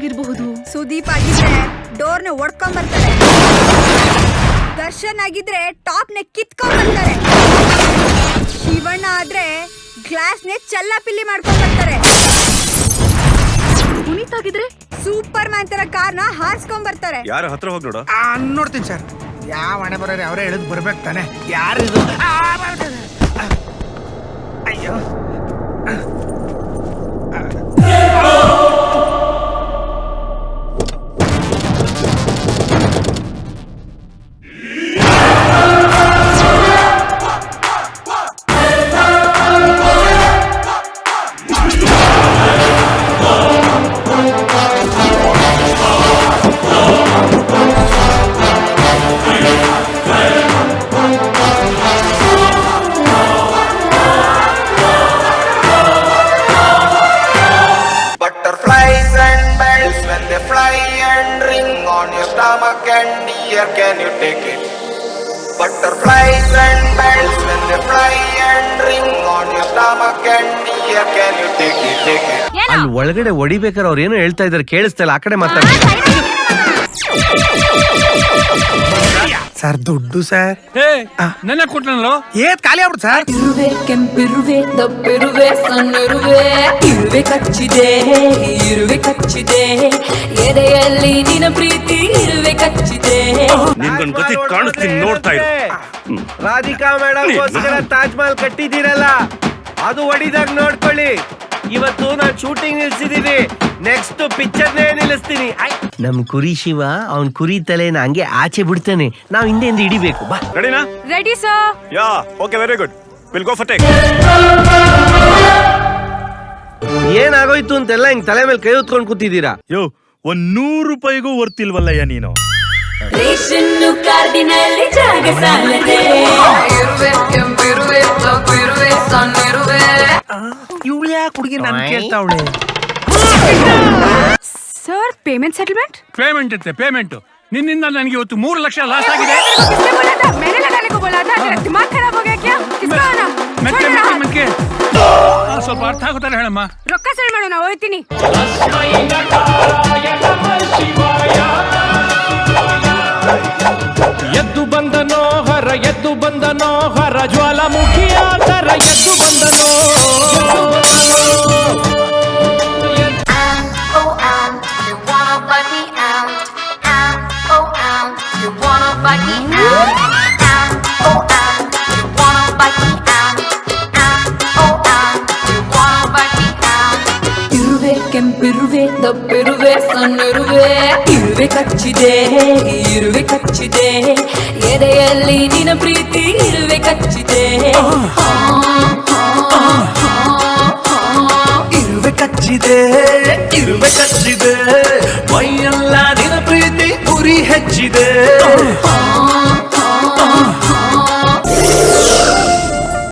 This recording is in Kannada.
ಯಾರಾಗಿರ್ಬಹುದು? ಸುದೀಪ್ ಆಗಿದ್ರೆ ಡೋರ್ನ ಒಡ್ಕೊಂಡ್ ಬರ್ತಾರೆ. ದರ್ಶನ್ ಆಗಿದ್ರೆ ಟಾಪ್ ನೆ ಕಿತ್ಕೊಂಡ್ ಬರ್ತಾರೆ. ಶಿವಣ್ಣ ಆದ್ರೆ ಗ್ಲಾಸ್ ನೆ ಚಲ್ಲಾಪಿಲ್ಲಿ ಮಾಡ್ಕೊಂಡ್ ಬರ್ತಾರೆ. ಪುನೀತ್ ಆಗಿದ್ರೆ ಸೂಪರ್ ಮ್ಯಾನ್ ತರ ಕಾರ್ನ ಹಾರಿಸ್ಕೊಂಡ್ ಬರ್ತಾರೆ. ಯಾರ ಹತ್ರ ಹೋಗಿ ನೋಡ. ನೋಡ್ತೀನಿ ಸರ್. ಯಾವ ಹಣೆ ಬರೋರು ಅವರೇ ಹೇಳಿದ್ ಬರ್ಬೇಕು ತಾನೆ. ಯಾರಿದು? ಅಯ್ಯೋ and dear, can you take it? Butterflies and bells when they fly and ring on your stomach and dear, can you take it, take it? ಅಲ್ಲಿ ಒಳಗಡೆ ಹೊಡಿಬೇಕಾದ್ರೆ ಅವ್ರು ಏನೋ ಹೇಳ್ತಾ ಇದಾರೆ, ಕೇಳಿಸ್ತಾ ಇಲ್ಲ, ಆ ಕಡೆ ಮಾತಾಡಿ. ಸರ್ ದುಡ್ಡು ಸರ್ ನನ್ನ ಕೊಟ್ಟನಲ್ಲೋ ಏತ್ ಖಾಲಿ ಆಗ್ಬಿಡು ಸರ್. ಇರುವೆ ಕೆಂಪಿರುವೆ ದಪ್ಪಿರುವೆ ಸಣ್ಣಿರುವೆ ಇರುವೆ ಕಚ್ಚಿದೆ ಇರುವೆ ಕಚ್ಚಿದೆ ಎದೆಯಲ್ಲಿ ನಿನ್ನ ಪ್ರೀತಿ ಇರುವೆ ಕಚ್ಚಿದೆ. ನಿನ್ಗೊಂದ್ ಗತಿ ಕಾಣಿಸ್ತೀನಿ, ನೋಡ್ತಾ ಇರು. ರಾಧಿಕಾ ಮೇಡಮ್ಗೋಸ್ಕರ ತಾಜ್ ಮಹಲ್ ಕಟ್ಟಿದ್ದೀರಲ್ಲ, ಅದು ಹೊಡಿದಾಗ ನೋಡ್ಕೊಳ್ಳಿ. ಇವತ್ತು ನಾನು ಶೂಟಿಂಗ್ ನಿಲ್ಸಿದೀನಿ, ನೆಕ್ಸ್ಟ್ ಪಿಕ್ಚರ್ನೇ ನಿಲ್ಲಿಸ್ತೀನಿ. ನಮ್ ಕುರಿ ಶಿವ ಅವನ್ ಕುರಿ ತಲೆನ ಹಂಗೆ ಆಚೆ ಬಿಡ್ತಾನೆ, ನಾವ್ ಹಿಂದೆಯಿಂದ ಹಿಡಿಬೇಕು. ಬಾ ರೆಡಿನಾ? Ready sir. Yeah okay, very good, will go for take. ಏನಾಗೋಯ್ತು ಅಂತೆಲ್ಲ ಹಿಂಗ್ ತಲೆ ಮೇಲೆ ಕೈ ಹೊತ್ಕೊಂಡ್ ಕೂತಿದ್ದೀರಾ? ಯೋ, 100 ರೂಪಾಯಿಗೂ ವರ್ತಿಲ್ವಲ್ಲಯ್ಯ ನೀನು. ರೇಷನ್ನು ಕಾರ್ಡಿನಲ್ಲಿ ಜಾಗ ಸಾಲದೆ ಇರುವೆ ಕೆಂಪಿರುವೆ ದಪ್ಪಿರುವೆ ಸಣ್ಣಿರುವೆ. ಇವಳು ಯಾಕೆ ಹುಡುಗಿ ನನ್ ಕೇಳ್ತಾವಳೆ? Sir payment settlement. ಪೇಮೆಂಟ್ ಇತ್ತೆ, ಪೇಮೆಂಟ್. ನಿನ್ನಿಂದ ನನಗೆ ಇವತ್ತು 3 ಲಕ್ಷ ಲಾಸ್ ಆಗಿದೆ. ಸ್ವಲ್ಪ ಅರ್ಥ ಆಗುತ್ತಾರೆ ಹೇಳಮ್ಮ. ರೊಕ್ಕ ಸೆಂಡ್ ಮಾಡೋಣ, ಹೋಗ್ತೀನಿ. ಎದ್ದು ಬಂದನೋ ಹರ, ಎದ್ದು ಬಂದನೋ ಹರ, ಜ್ವಾಲಾಮುಖಿಯ ಕರ ಎದ್ದು ಬಂದನೋ. ಇರುವೆ ಕೆಂಪಿರುವೆ ದಪ್ಪಿರುವೆ ಸಣ್ಣಿರುವೆ ಇರುವೆ ಕಚ್ಚಿದೆ ಇರುವೆ ಕಚ್ಚಿದೆ ಎದೆಯಲ್ಲಿ ನಿನ್ನ ಪ್ರೀತಿ ಇರುವೆ ಕಚ್ಚಿದೆ. ಇರುವೆ ಕಚ್ಚಿದೆ ಇರುವೆ ಕಚ್ಚಿದೆ